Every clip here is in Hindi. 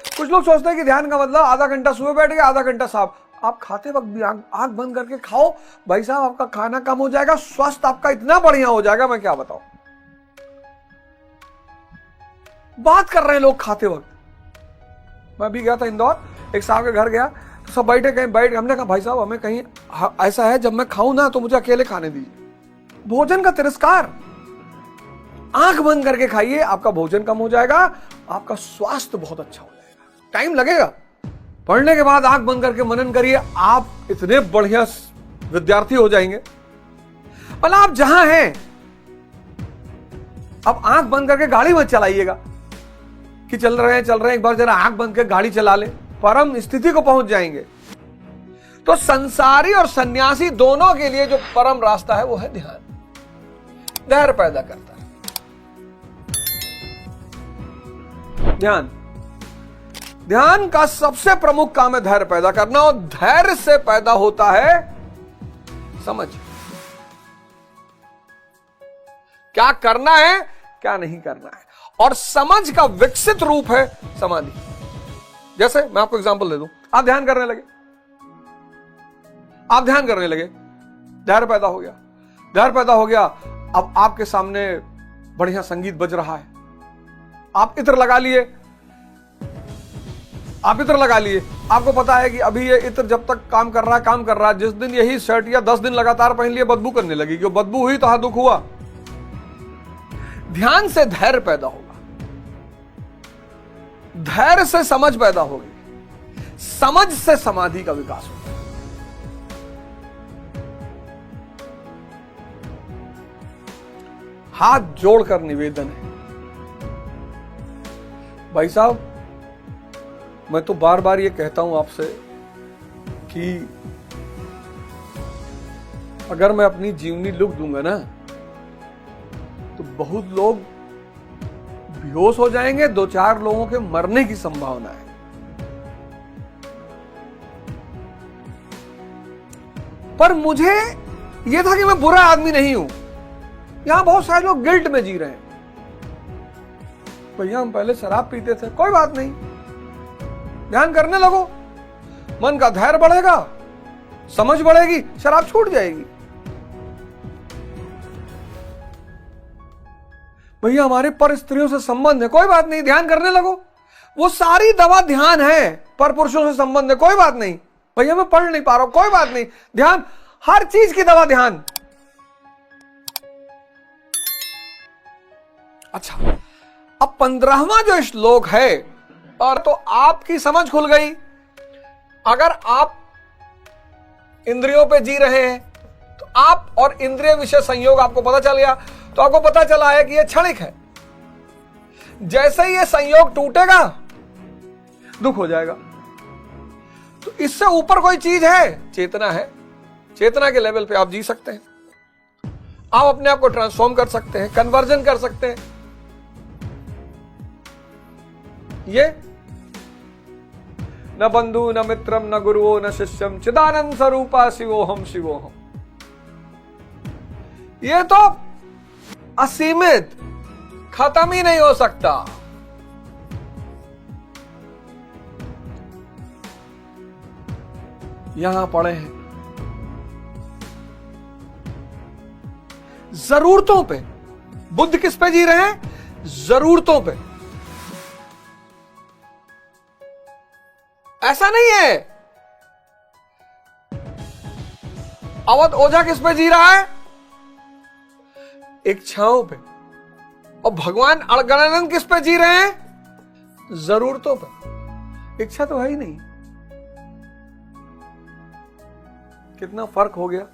कुछ लोग सोचते हैं कि ध्यान का मतलब आधा घंटा सुबह बैठ गए, आधा घंटा साफ। आप खाते वक्त भी आंख बंद करके खाओ भाई साहब, आपका खाना कम हो जाएगा, स्वास्थ्य आपका इतना बढ़िया हो जाएगा, मैं क्या बताऊं। बात कर रहे हैं लोग खाते वक्त। मैं भी गया था इंदौर, एक साहब के घर गया तो सब बैठे, कहीं बैठ, हमने कहा भाई साहब हमें कहीं ऐसा है जब मैं खाऊं ना तो मुझे अकेले खाने दीजिए। भोजन का तिरस्कार। आंख बंद करके खाइए, आपका भोजन कम हो जाएगा, आपका स्वास्थ्य बहुत अच्छा हो जाएगा। टाइम लगेगा, पढ़ने के बाद आंख बंद करके मनन करिए, आप इतने बढ़िया विद्यार्थी हो जाएंगे। भला आप जहां हैं, अब आंख बंद करके गाड़ी मत चलाइएगा कि चल रहे हैं, एक बार जरा आंख बंद करके गाड़ी चला ले, परम स्थिति को पहुंच जाएंगे। तो संसारी और सन्यासी दोनों के लिए जो परम रास्ता है वो है ध्यान। धैर्य पैदा करता है ध्यान। ध्यान का सबसे प्रमुख काम है धैर्य पैदा करना, और धैर्य से पैदा होता है समझ। क्या करना है, क्या नहीं करना है, और समझ का विकसित रूप है समाधि। जैसे मैं आपको एग्जांपल दे दूं, आप ध्यान करने लगे, धैर्य पैदा हो गया, अब आपके सामने बढ़िया संगीत बज रहा है, आप इत्र लगा लिए, आपको पता है कि अभी ये इत्र जब तक काम कर रहा है, जिस दिन यही शर्ट या 10 दिन लगातार पहन लिए बदबू करने लगी, क्यों बदबू हुई तो दुख हुआ। ध्यान से धैर्य पैदा होगा, धैर्य से समझ पैदा होगी, समझ से समाधि का विकास होगा। हाथ जोड़कर निवेदन है भाई साहब, मैं तो बार बार ये कहता हूं आपसे कि अगर मैं अपनी जीवनी लिख दूंगा ना तो बहुत लोग बेहोश हो जाएंगे, 2-4 लोगों के मरने की संभावना है। पर मुझे यह था कि मैं बुरा आदमी नहीं हूं। यहां बहुत सारे लोग गिल्ट में जी रहे हैं, भैया हम पहले शराब पीते थे, कोई बात नहीं, ध्यान करने लगो, मन का धैर्य बढ़ेगा, समझ बढ़ेगी, शराब छूट जाएगी। भैया हमारे पर स्त्रियों से संबंध है, कोई बात नहीं, ध्यान करने लगो, वो सारी दवा ध्यान है। पर पुरुषों से संबंध है, कोई बात नहीं, भैया मैं पढ़ नहीं पा रहा हूं, कोई बात नहीं, ध्यान, हर चीज की दवा ध्यान। अच्छा, अब 15वां जो श्लोक है, और तो आपकी समझ खुल गई। अगर आप इंद्रियों पे जी रहे हैं तो आप और इंद्रिय विषय संयोग आपको पता चल गया, तो आपको पता चला है कि यह क्षणिक है। जैसे ही यह संयोग टूटेगा दुख हो जाएगा। तो इससे ऊपर कोई चीज है, चेतना है, चेतना के लेवल पे आप जी सकते हैं, आप अपने आप को ट्रांसफॉर्म कर सकते हैं, कन्वर्जन कर सकते हैं। ये न बंधु न मित्रम न गुरुओ न शिष्यम चिदानंद स्वरूपा शिवोहम शिवोहम। ये तो असीमित, खत्म ही नहीं हो सकता। यहां पड़े हैं जरूरतों पे। बुद्ध किस पे जी रहे हैं? जरूरतों पे। ऐसा नहीं है। अवध ओझा किस पे जी रहा है? इच्छाओं पे। और भगवान अड़गड़ानंद किस पे जी रहे हैं? जरूरतों पे। इच्छा तो है ही नहीं। कितना फर्क हो गया।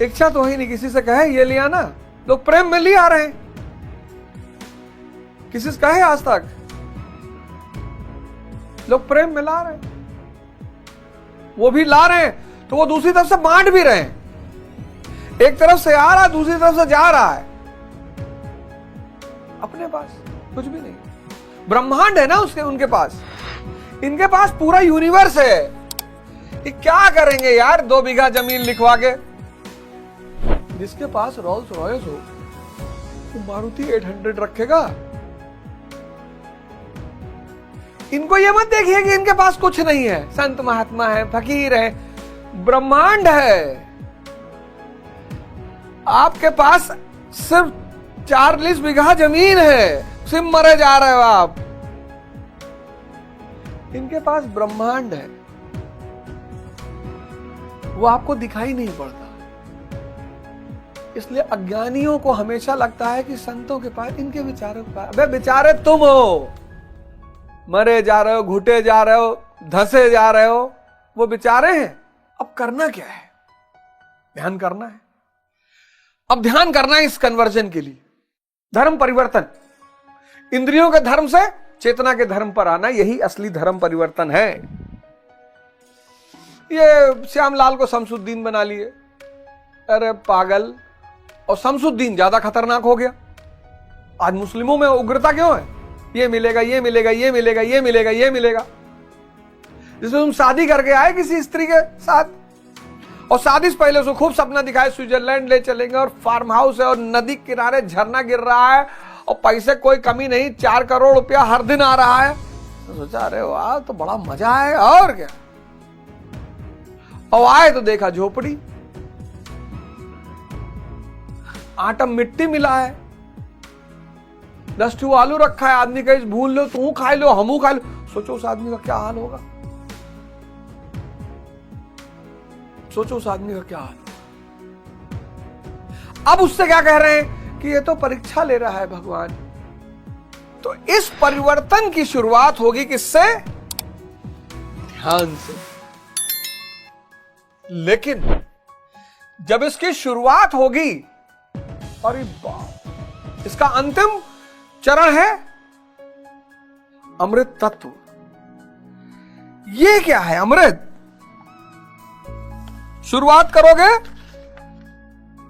इच्छा तो है ही नहीं। किसी से कहे ये लिया ना, लोग प्रेम में ले आ रहे हैं। किसी से कहे आज तक, लोग प्रेम में ला रहे हैं। वो भी ला रहे हैं तो वो दूसरी तरफ से बांट भी रहे हैं। एक तरफ से आ रहा है, दूसरी तरफ से जा रहा है। अपने पास कुछ भी नहीं। ब्रह्मांड है ना उसके, उनके पास। इनके पास पूरा यूनिवर्स है। ये क्या करेंगे यार 2 बीघा जमीन लिखवा के? जिसके पास रोल्स रॉयस हो वो मारुति 800 रखेगा। इनको ये मत देखिए कि इनके पास कुछ नहीं है, संत महात्मा है, फकीर है, ब्रह्मांड है। आपके पास सिर्फ 40 बीघा जमीन है, सिर्फ मरे जा रहे हो आप। इनके पास ब्रह्मांड है, वो आपको दिखाई नहीं पड़ता। इसलिए अज्ञानियों को हमेशा लगता है कि संतों के पास, इनके विचारों के पास, अबे बेचारे तुम हो, मरे जा रहे हो, घुटे जा रहे हो, धसे जा रहे हो, वो बेचारे हैं। अब करना क्या है? ध्यान करना है। अब ध्यान करना है इस कन्वर्जन के लिए, धर्म परिवर्तन, इंद्रियों के धर्म से चेतना के धर्म पर आना, यही असली धर्म परिवर्तन है। ये श्यामलाल को शमसुद्दीन बना लिए, अरे पागल। और शमसुद्दीन ज्यादा खतरनाक हो गया। आज मुस्लिमों में उग्रता क्यों है? ये मिलेगा, ये मिलेगा, ये मिलेगा, ये मिलेगा, ये मिलेगा। जिसमें तुम शादी करके आए किसी स्त्री के साथ, और शादी से पहले उसको खूब सपना दिखाए, स्विट्जरलैंड ले चलेंगे और फार्म हाउस है और नदी किनारे झरना गिर रहा है और पैसे कोई कमी नहीं, 4 करोड़ रुपया हर दिन आ रहा है। तो सोचा अरे वाह, तो बड़ा मजा है। और क्या, और आए तो देखा झोपड़ी, आटा मिट्टी मिला है, 10 ठू आलू रखा है, आदमी कहे भूल लो, तू खा लो, हमू खा लो। सोचो उस आदमी का क्या हाल होगा, सोचो उस आदमी का क्या हाल। अब उससे क्या कह रहे हैं कि ये तो परीक्षा ले रहा है भगवान। तो इस परिवर्तन की शुरुआत होगी किससे? ध्यान से। लेकिन जब इसकी शुरुआत होगी, अरे बाप, इसका अंतिम चरण है अमृत तत्व। ये क्या है अमृत? शुरुआत करोगे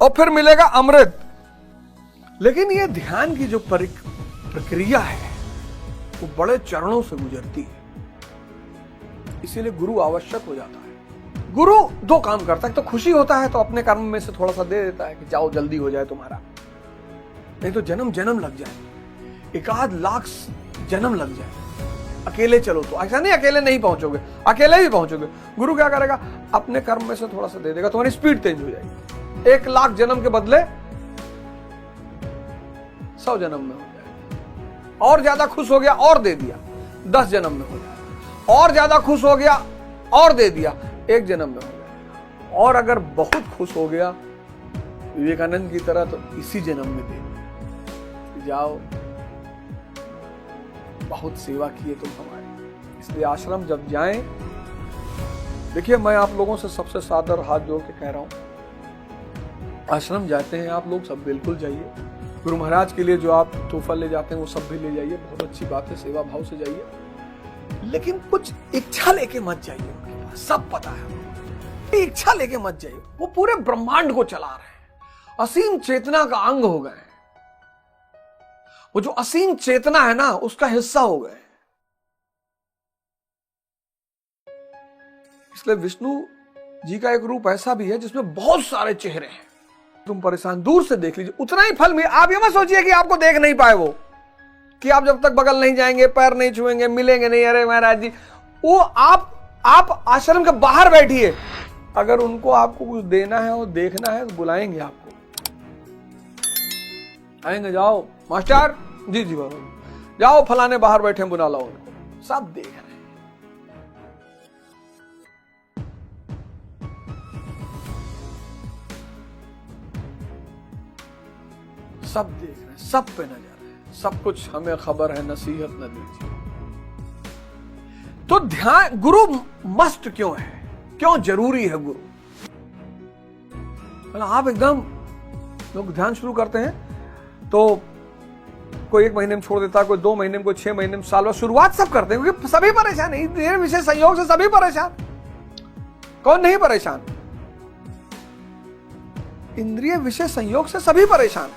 और फिर मिलेगा अमृत। लेकिन ये ध्यान की जो प्रक्रिया है वो बड़े चरणों से गुजरती है, इसीलिए गुरु आवश्यक हो जाता है। गुरु 2 काम करता है, तो खुशी होता है तो अपने कर्म में से थोड़ा सा दे देता है कि जाओ जल्दी हो जाए तुम्हारा, नहीं तो जन्म जन्म लग जाए, 1 लाख जन्म लग जाए। अकेले चलो तो ऐसा नहीं, अकेले नहीं पहुंचोगे, अकेले ही पहुंचोगे। गुरु क्या करेगा? अपने कर्म में से थोड़ा सा दे देगा, तुम्हारी स्पीड तेज हो जाएगी। 1 लाख जन्म के बदले 100 जन्म में हो जाएगा। और ज्यादा खुश हो गया और दे दिया, 10 जन्म में हो जाएगा। और ज्यादा खुश हो गया और दे दिया, 1 जन्म में हो जाएगा। और अगर बहुत खुश हो गया विवेकानंद की तरह, तो इसी जन्म में दे दिया। जाओ, बहुत सेवा की है तुम हमारी। इसलिए आश्रम जब जाएं, देखिए मैं आप लोगों से सबसे सादर हाथ जोड़ के कह रहा हूं, आश्रम जाते हैं आप लोग सब, बिल्कुल जाइए। गुरु महाराज के लिए जो आप तोहफा ले जाते हैं वो सब भी ले जाइए, बहुत अच्छी बात है, सेवा भाव से जाइए। लेकिन कुछ इच्छा लेके मत जाइए उनके पास, सब पता है, इच्छा लेके मत जाइए। वो पूरे ब्रह्मांड को चला रहे हैं, असीम चेतना का अंग हो गए। वो जो असीम चेतना है ना, उसका हिस्सा हो गए। इसलिए विष्णु जी का एक रूप ऐसा भी है जिसमें बहुत सारे चेहरे हैं। तुम परेशान, दूर से देख लीजिए, उतना ही फल मिले। आप ये मत सोचिए कि आपको देख नहीं पाए वो, कि आप जब तक बगल नहीं जाएंगे, पैर नहीं छुएंगे, मिलेंगे नहीं। अरे महाराज जी, वो आप आश्रम के बाहर बैठिए, अगर उनको आपको कुछ देना है और देखना है तो बुलाएंगे आपको, आएंगे। जाओ मास्टर जी, जी बाबा, जाओ फलाने बाहर बैठे, बुला लाओ उनको। सब देख रहे हैं, सब देख रहे हैं, सब पे नजर है, सब कुछ हमें खबर है, नसीहत न दीजिए। तो ध्यान, गुरु मस्ट क्यों है, क्यों जरूरी है गुरु? आप एकदम लोग ध्यान शुरू करते हैं तो कोई 1 महीने में छोड़ देता है, कोई 2 महीने में, कोई 6 महीने में, साल में। शुरुआत सब करते हैं क्योंकि सभी परेशान है, इंद्रिय विषय संयोग से सभी परेशान। कौन नहीं परेशान? इंद्रिय विषय संयोग से सभी परेशान।